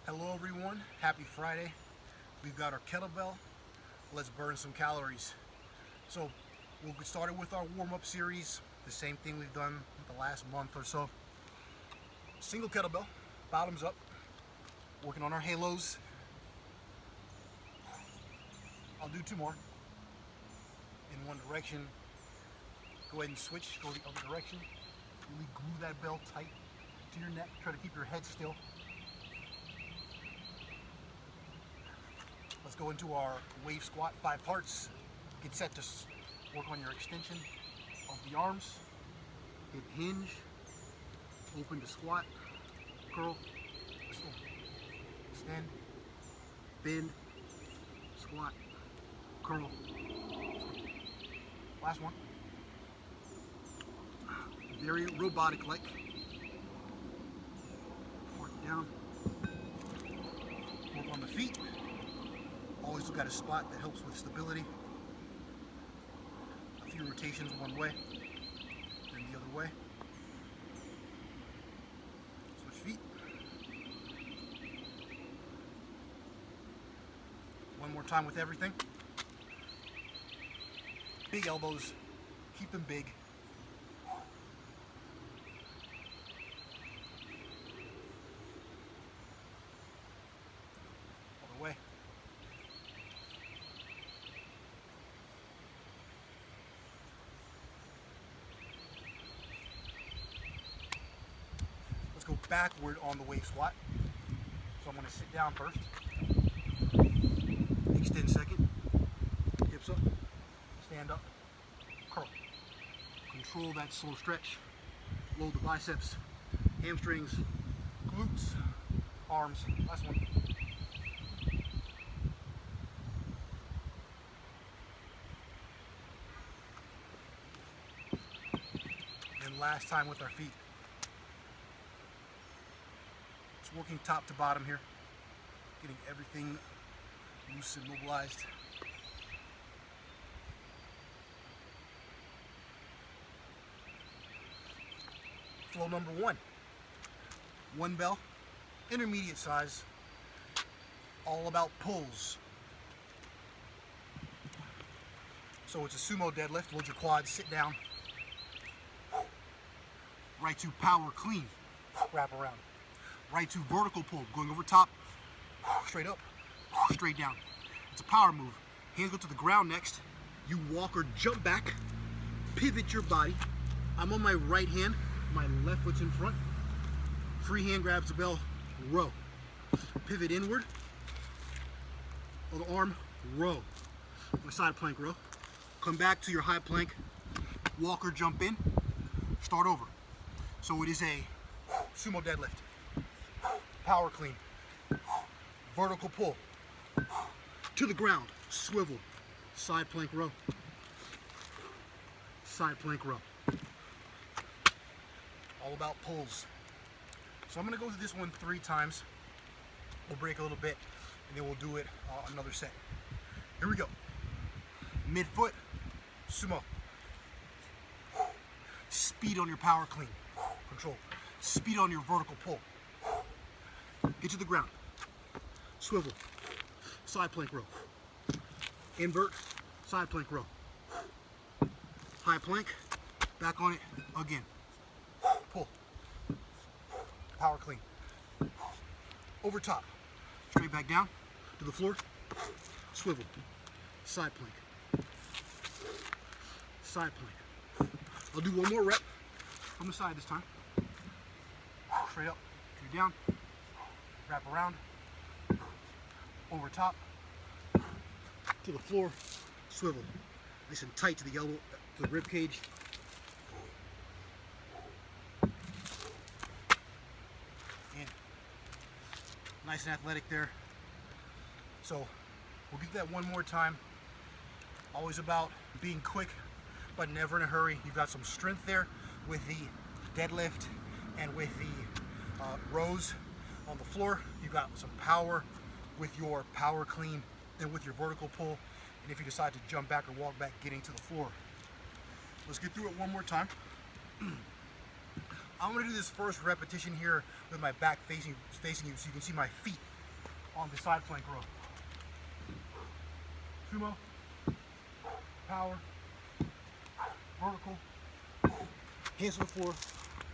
Hello everyone, happy Friday. We've got our kettlebell. Let's burn some calories. So we'll get started with our warm-up series, the same thing we've done the last month or so. Single kettlebell, bottoms up, working on our halos. I'll do two more in one direction. Go ahead and switch, go the other direction. Really glue that bell tight to your neck. Try to keep your head still. Let's go into our wave squat, 5 parts. Get set to work on your extension of the arms. Hip hinge, open to squat, curl, extend, bend, squat, curl. Last one. Very robotic like. Work down. Work on the feet. Always look at a spot that helps with stability. A few rotations one way, then the other way. Switch feet. One more time with everything. Big elbows, keep them big. Other way. Let's go backward on the wave squat. So I'm going to sit down first. Extend second. Hips up. Stand up. Curl. Control that slow stretch. Load the biceps, hamstrings, glutes, arms. Last one. And last time with our feet. It's working top to bottom here. Getting everything loose and mobilized. Flow number 1. 1 bell, intermediate size, all about pulls. So it's a sumo deadlift. Load your quads, sit down. Right to power clean, wrap around. Right to vertical pull, going over top, straight up, straight down. It's a power move. Hands go to the ground next. You walk or jump back, pivot your body. I'm on my right hand, my left foot's in front. Free hand grabs the bell, row. Pivot inward, other arm, row. My side plank row. Come back to your high plank, walk or jump in, start over. So it is a sumo deadlift. Power clean, vertical pull, to the ground, swivel, side plank row, side plank row. All about pulls. So I'm going to go through this one 3 times. We'll break a little bit, and then we'll do it another set. Here we go. Mid-foot, sumo. Speed on your power clean. Control. Speed on your vertical pull. Get to the ground. Swivel. Side plank row. Invert. Side plank row. High plank. Back on it again. Pull. Power clean. Over top. Straight back down to the floor. Swivel. Side plank. Side plank. I'll do one more rep from the side this time. Straight up. You're down. Wrap around. Over top. To the floor. Swivel. Nice and tight to the elbow, to the rib cage. Nice and athletic there. So we'll get that one more time. Always about being quick, but never in a hurry. You've got some strength there with the deadlift and with the rows on the floor. You've got some power with your power clean and with your vertical pull. And if you decide to jump back or walk back, getting to the floor. Let's get through it one more time. I'm going to do this first repetition here with my back facing you so you can see my feet on the side plank row. Sumo, power, vertical, hands to the floor,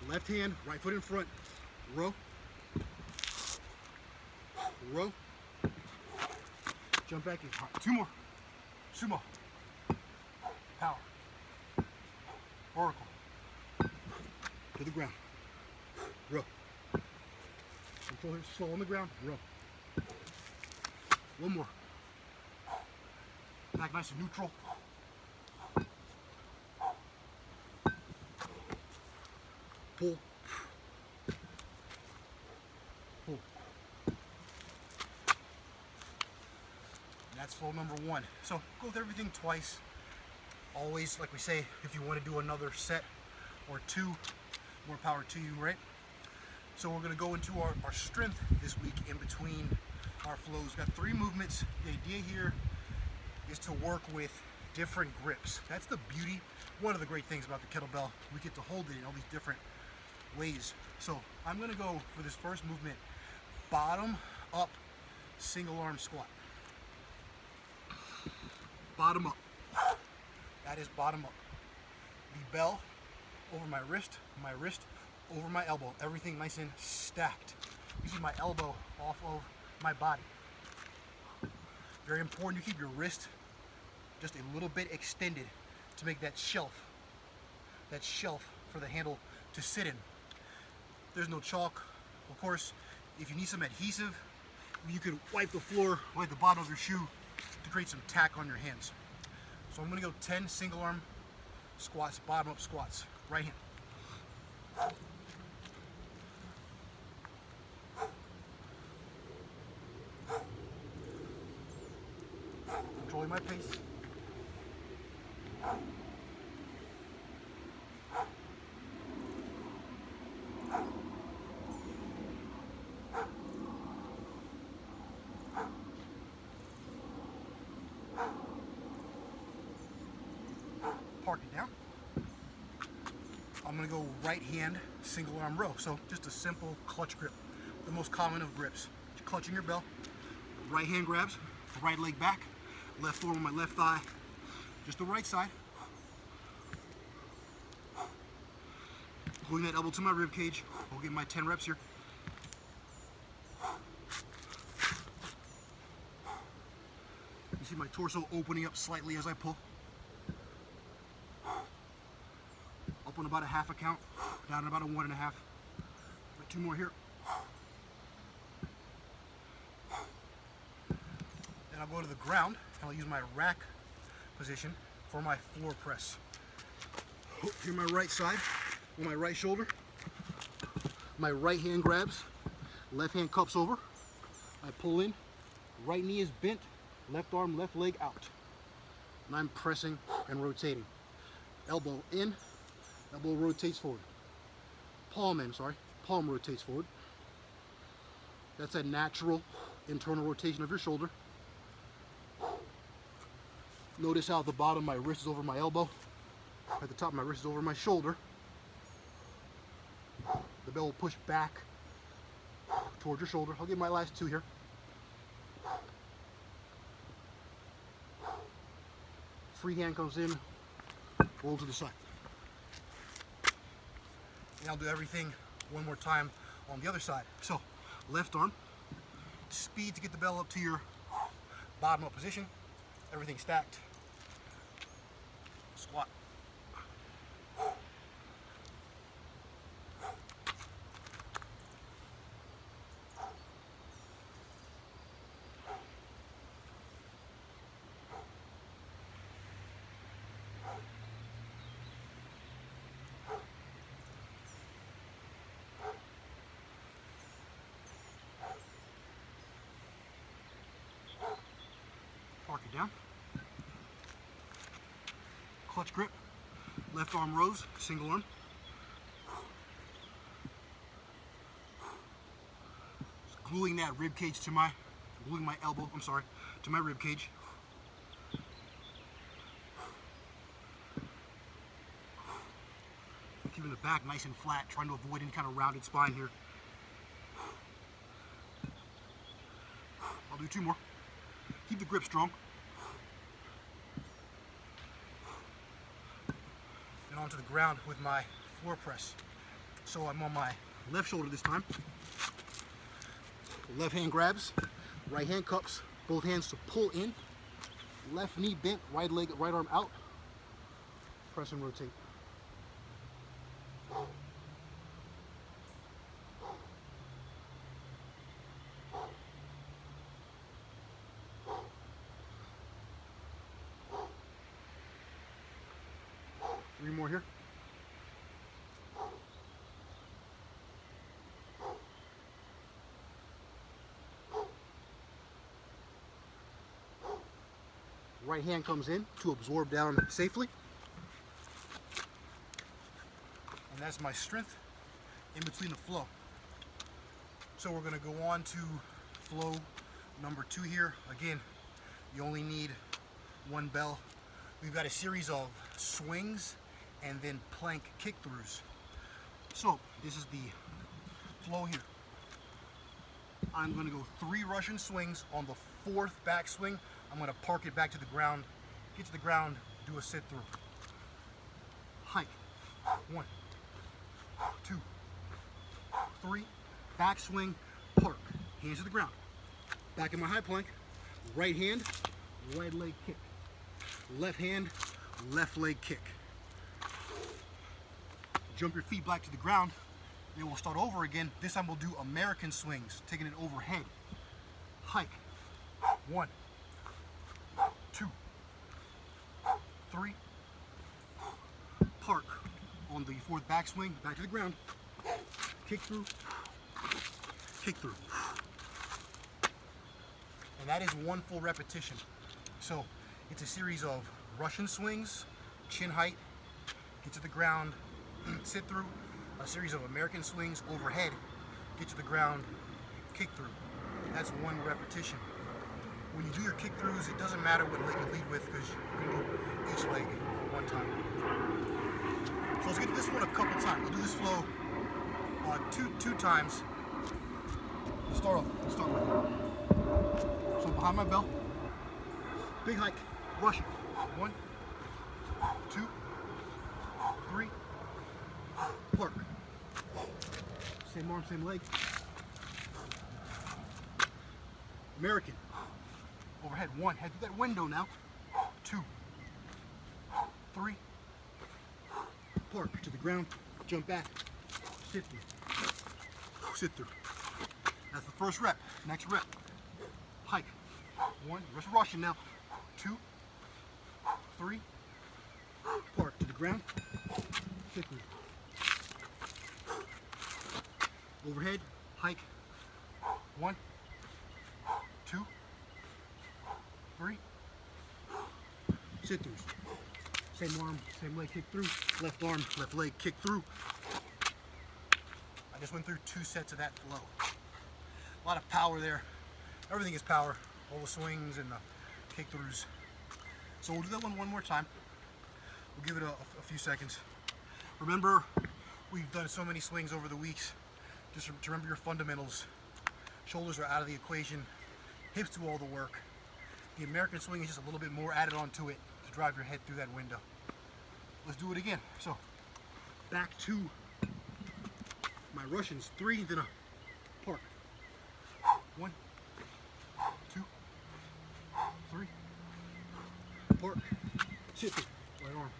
left hand, right foot in front, row, row, jump back in. All right, 2 more. Sumo, power, vertical, to the ground, row. Control here, slow on the ground, row. 1 more. Back nice and neutral. Pull. Pull. And that's flow number 1. So go with everything twice. Always, like we say, if you want to do another set or 2, more power to you, right? So we're going to go into our strength this week in between our flows. We've got 3 movements. The idea here is to work with different grips. That's the beauty. One of the great things about the kettlebell, we get to hold it in all these different ways. So I'm going to go for this first movement, bottom up single arm squat. Bottom up. That is bottom up. The bell over my wrist over my elbow. Everything nice and stacked. You see my elbow off of my body. Very important you keep your wrist just a little bit extended to make that shelf for the handle to sit in. There's no chalk. Of course, if you need some adhesive, you could wipe the floor, wipe the bottom of your shoe to create some tack on your hands. So I'm gonna go 10 single arm squats, bottom up squats, right hand. Controlling my pace. Park it down. I'm going to go right hand single arm row. So just a simple clutch grip, the most common of grips. Just clutching your bell, right hand grabs, right leg back, left foot on my left thigh, just the right side. Pulling that elbow to my rib cage. I'll get my 10 reps here. You see my torso opening up slightly as I pull. Up on about a half a count, down at about a 1.5. 2 more here. Then I'll go to the ground and I'll use my rack position for my floor press. Here my right side, on my right shoulder. My right hand grabs, left hand cups over. I pull in, right knee is bent, left arm, left leg out. And I'm pressing and rotating. Elbow in, elbow rotates forward. Palm rotates forward. That's a natural internal rotation of your shoulder. Notice how at the bottom my wrist is over my elbow. At the top my wrist is over my shoulder. The bell will push back towards your shoulder. I'll get my last 2 here. Free hand comes in, roll to the side. And I'll do everything one more time on the other side. So, left arm, speed to get the bell up to your bottom up position. Everything stacked. Squat. Park it down. Clutch grip. Left arm rows, single arm. Just gluing that rib cage to my, gluing my elbow, to my rib cage. Keeping the back nice and flat, trying to avoid any kind of rounded spine here. Do 2 more. Keep the grip strong. And onto the ground with my floor press. So I'm on my left shoulder this time. Left hand grabs, right hand cups, both hands to pull in. Left knee bent, right leg, right arm out. Press and rotate. Three more here. Right hand comes in to absorb down safely. And that's my strength in between the flow. So we're gonna go on to flow number 2 here. Again, you only need 1 bell. We've got a series of swings and then plank kick-throughs. So this is the flow here. I'm gonna go 3 Russian swings. On the 4th backswing, I'm gonna park it back to the ground, get to the ground, do a sit-through. Hike. 1, 2, 3, backswing, park. Hands to the ground. Back in my high plank, right hand, right leg kick. Left hand, left leg kick. Jump your feet back to the ground. Then we'll start over again. This time we'll do American swings, taking it overhead. Hike. 1, 2, 3. Park. On the 4th backswing, back to the ground. Kick through. Kick through. And that is 1 full repetition. So it's a series of Russian swings, chin height, get to the ground, sit through, a series of American swings overhead, get to the ground, kick through. That's 1 repetition. When you do your kick throughs, it doesn't matter what leg you lead with because you can do each leg at 1 time. So let's get to this one a couple times. We'll do this flow two times. Let's start off. Let's start with it. So behind my bell, big hike, Russian. 1, 2, 3, park. Same arm, same leg. American. Overhead. 1. Head through that window now. 2, 3. Park to the ground. Jump back. Sit through. Sit through. That's the first rep. Next rep. Hike. 1. Just Russian now. 2, 3. Park to the ground. Sit through. Overhead. Hike. 1, 2, 3. Sit throughs. Same arm, same leg kick through. Left arm, left leg kick through. I just went through 2 sets of that flow. A lot of power there. Everything is power. All the swings and the kick throughs. So we'll do that one more time. We'll give it a few seconds. Remember, we've done so many swings over the weeks. Just to remember your fundamentals. Shoulders are out of the equation. Hips do all the work. The American swing is just a little bit more added onto it to drive your head through that window. Let's do it again. So, back to my Russians. 3, then a park. 1, 2, 3. Park. Sit through. Right arm.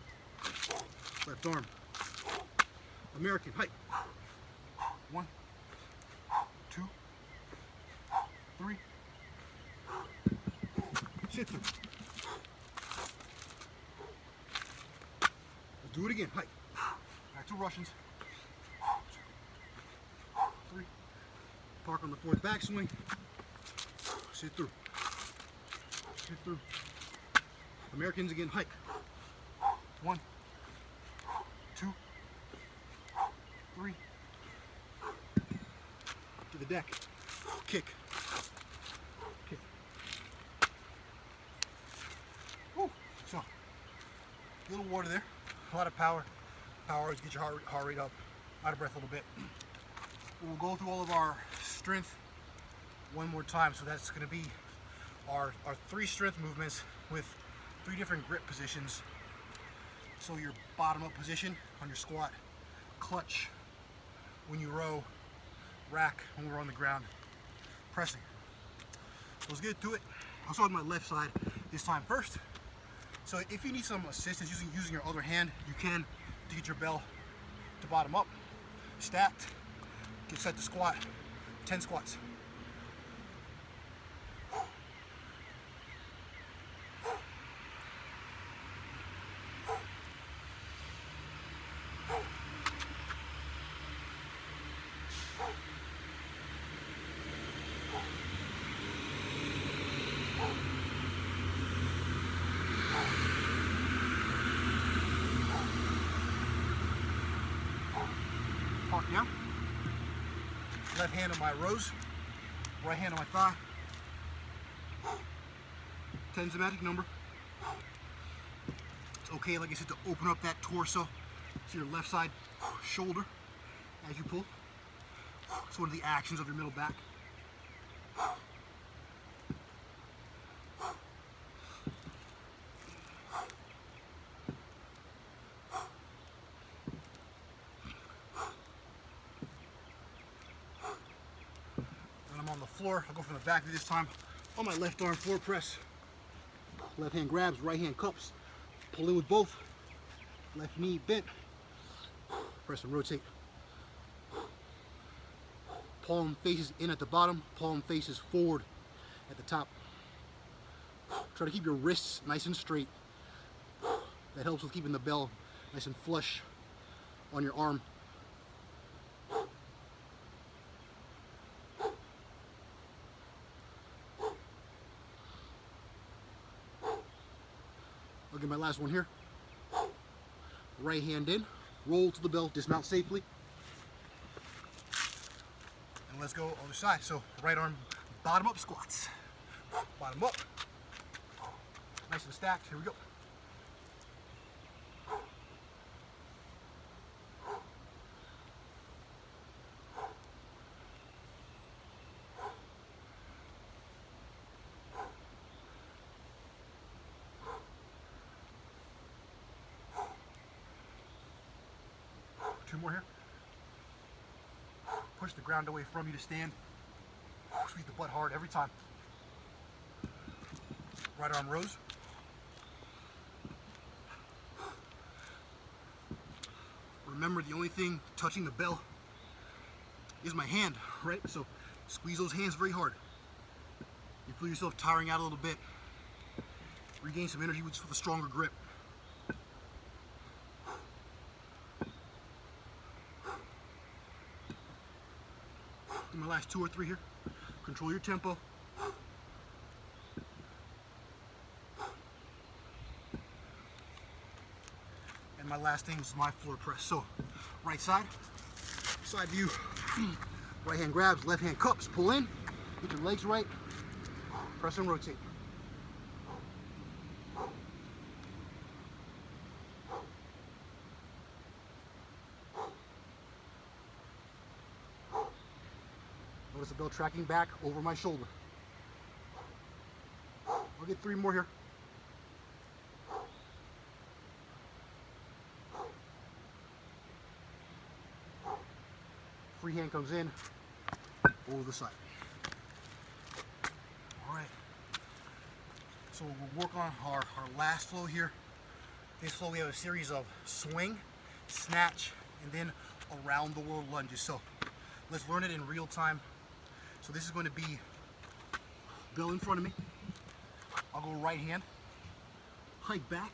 Left arm. American height. 1, 2, 3. Sit through. Let's do it again. Height. Back to Russians. 3. Park on the 4th backswing. Sit through. Sit through. Americans again. Hike. 1, 2, 3. To the deck. Kick. Kick. Woo. So, a little water there. A lot of power. Power always gets your heart rate up. Out of breath a little bit. We'll go through all of our strength one more time. So that's going to be are 3 strength movements with 3 different grip positions. So your bottom up position on your squat, clutch when you row, rack when we're on the ground, pressing. So let's get to it. I'll start with my left side this time first. So if you need some assistance using your other hand, you can, to get your bell to bottom up, stacked, get set to squat, 10 squats. Park down. Left hand on my rows, right hand on my thigh. 10's a magic number. It's okay, like I said, to open up that torso. So your left side shoulder as you pull. It's one of the actions of your middle back. On the floor, I'll go from the back this time. On my left arm floor press. Left hand grabs, right hand cups. Pull in with both. Left knee bent. Press and rotate. Palm faces in at the bottom. Palm faces forward at the top. Try to keep your wrists nice and straight. That helps with keeping the bell nice and flush on your arm. I'll get my last one here. Right hand in, roll to the bell, dismount safely. And let's go other side. So right arm, bottom up squats. Bottom up. Nice and stacked. Here we go. Two more here. Push the ground away from you to stand. Squeeze the butt hard every time. Right arm rows. Remember, the only thing touching the bell is my hand, right? So squeeze those hands very hard. You feel yourself tiring out a little bit. Regain some energy with a stronger grip. My last 2 or 3 here. Control your tempo. And my last thing is my floor press. So, right side view, right hand grabs, left hand cups, pull in, get your legs right, press and rotate. Notice the bell tracking back over my shoulder. I'll get 3 more here. Free hand comes in, over the side. All right. So we'll work on our last flow here. This flow we have a series of swing, snatch, and then around the world lunges. So let's learn it in real time. So this is going to be bell in front of me. I'll go right hand, hike back,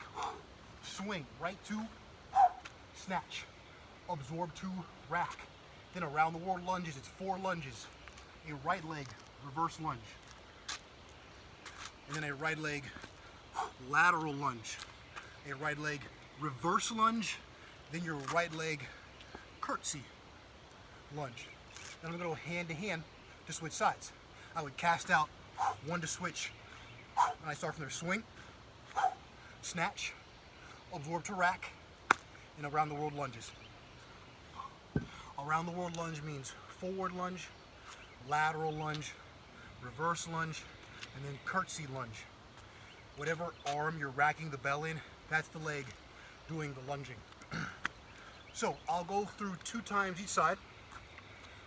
swing, right to snatch, absorb to rack. Then around the world lunges, it's 4 lunges. A right leg reverse lunge. And then a right leg lateral lunge. A right leg reverse lunge. Then your right leg curtsy lunge. Then I'm going to go hand to hand to switch sides. I would cast out 1 to switch. And I start from there, swing, snatch, absorb to rack, and around the world lunges. Around the world lunge means forward lunge, lateral lunge, reverse lunge, and then curtsy lunge. Whatever arm you're racking the bell in, that's the leg doing the lunging. So I'll go through 2 times each side.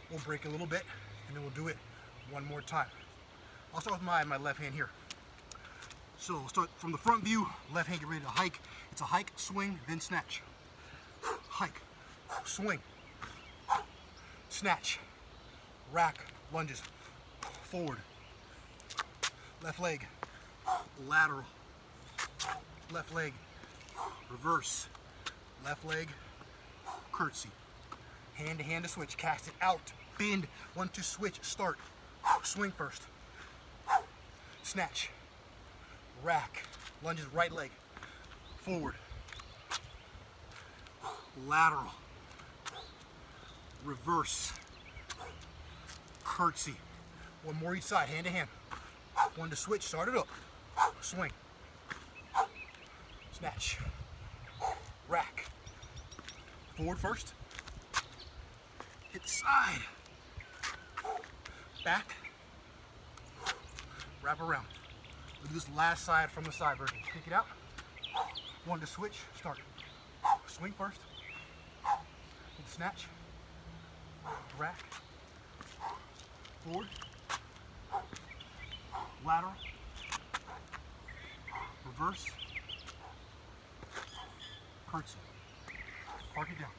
We'll break a little bit, and then we'll do it one more time. I'll start with my left hand here. So we'll start from the front view. Left hand, get ready to hike. It's a hike, swing, then snatch. Hike, swing, snatch, rack, lunges, forward, left leg, lateral, left leg, reverse, left leg, curtsy. Hand to hand to switch, cast it out, bend, 1, 2, switch, start, swing first, snatch, rack, lunges, right leg, forward, lateral, reverse, curtsy. One more each side, hand to hand. 1 to switch, start it up, swing, snatch, rack, forward first, hit the side, back, wrap around. We'll do this last side from the side version. Kick it out, 1 to switch, start, swing first, hit the snatch, rack, forward, lateral, reverse, curtsy, park it down.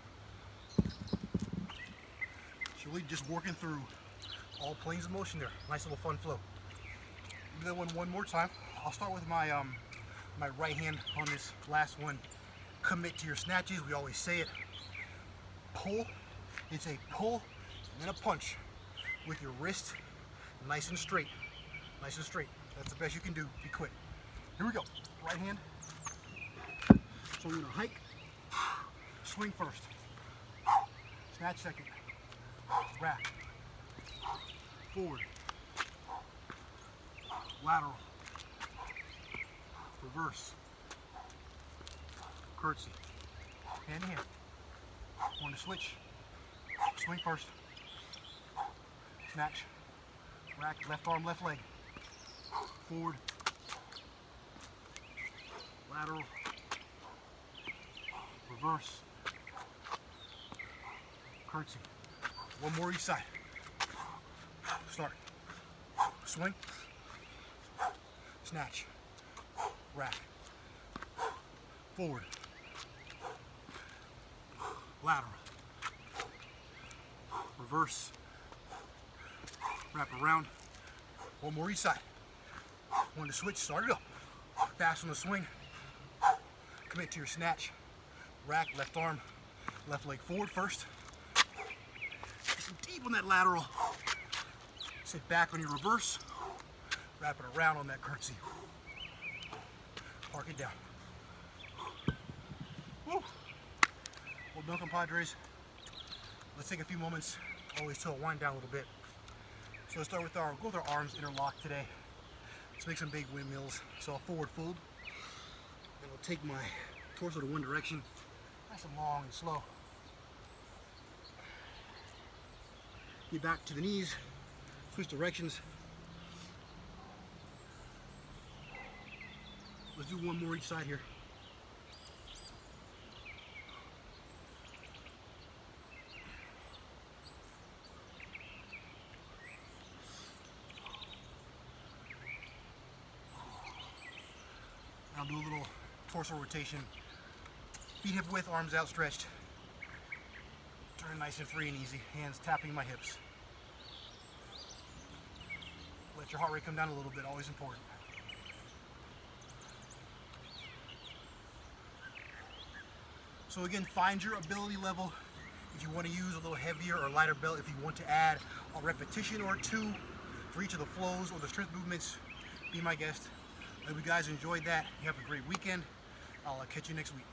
So really just working through all planes of motion there. Nice little fun flow. Do that one more time. I'll start with my my right hand on this last one. Commit to your snatches. We always say it. Pull. It's a pull and then a punch with your wrist nice and straight. Nice and straight. That's the best you can do. Be quick. Here we go. Right hand. So we're gonna hike. Swing first. Snatch second. Rack. Forward. Lateral. Reverse. Curtsy. Hand to hand. 1 to switch. Swing first. Snatch. Rack. Left arm, left leg. Forward. Lateral. Reverse. Curtsy. One more each side. Start. Swing. Snatch. Rack. Forward. Lateral. Reverse. Wrap around. One more each side. 1 to switch, start it up. Fast on the swing. Commit to your snatch. Rack, left arm, left leg forward first. Get deep on that lateral. Sit back on your reverse. Wrap it around on that curtsy. Park it down. Woo. Well done, compadres. Let's take a few moments always to wind down a little bit. So let's start with go with our arms interlocked today. Let's make some big windmills. So I'll forward fold, and I'll take my torso to one direction, nice and long and slow. Get back to the knees, switch directions. Let's do one more each side here. I'll do a little torso rotation. Feet hip width, arms outstretched. Turn nice and free and easy. Hands tapping my hips. Let your heart rate come down a little bit, always important. So again, find your ability level. If you want to use a little heavier or lighter belt, if you want to add a repetition or 2 for each of the flows or the strength movements, be my guest. I hope you guys enjoyed that. You have a great weekend. I'll catch you next week.